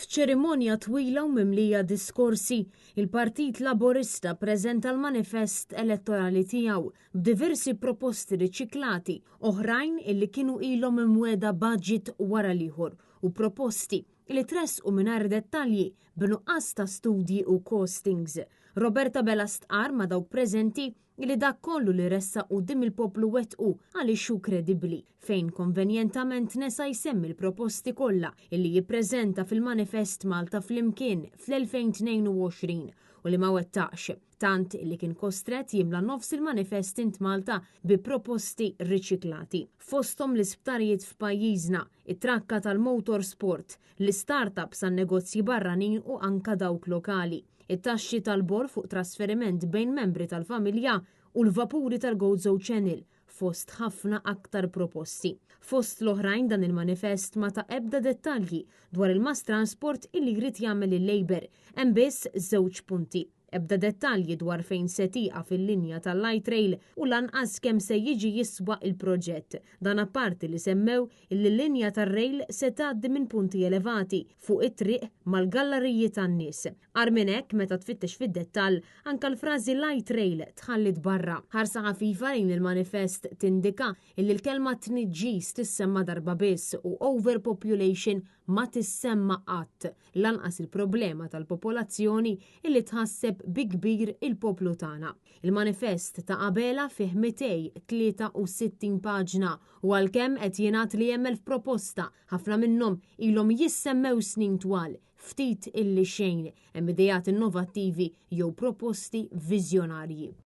F'ċerimonja twila u mimlija diskorsi, il-Partit Laburista preżenta l-manifest elettorali tiegħu b'diversi proposti riċiklati, oħrajn illi kienu ilhom imweda budget wara l-ieħor u proposti li tressqu mingħajr dettalji b'nuqqas ta' studji u costings. Roberta Bella stqar ma' dawk preżenti li dak kollu li ressa quddiem il-poplu wettqu għaliex hu kredibbli, fejn konvenjentament nesa jsemmi l-proposti kollha illi jippreżenta fil-Manifest Malta flimkien fl-2022 u li ma wettaqx, tant li kien kostret jimla nofs il-manifest int Malta bi proposti riċiklati. Fosthom l-isptarijiet f'pajjiżna, it-trakka tal-motorsport, l-startups għan-negozji barranin u anka dawk lokali, it-taxxi tal-bor fuq trasferiment bejn membri tal-familja u l-vapuri tal-Gozo Channel, fost ħafna aktar proposti. Fost l-oħrajn dan il-manifest ma ta' ebda dettalji dwar il-mass transport illi jrid jagħmel il-Labor, hemm biss żewġ punti. Ebda dettalji dwar fejn se tieqa fil-linja tal-light rail u lanqas kemm se jiġi jiswa il-proġett. Dan apparti li semmew illi l-linja tar-rail se tgħaddi minn punti elevati fuq it-triq mal-galleriji tan-nies. Ar minn hekk meta tfittex fid-dettall anke l-frażi light rail tħallit barra. Ħarsa ħafifa lejn il-manifest tindika illi l-kelma tniġġis tissemma darba biss u overpopulation ma tissemma qatt. Lanqas il-problema tal-popolazzjoni illi tħasseb bi kbir il-poplu tagħna. Il-manifest ta' qabela fih 263 paġna u għalkemm qed jingħad li hemm proposta ħafna minnhom ilhom jissemmew snin twal, ftit illi xejn hemm idejat innovattivi jew proposti viżjonarji.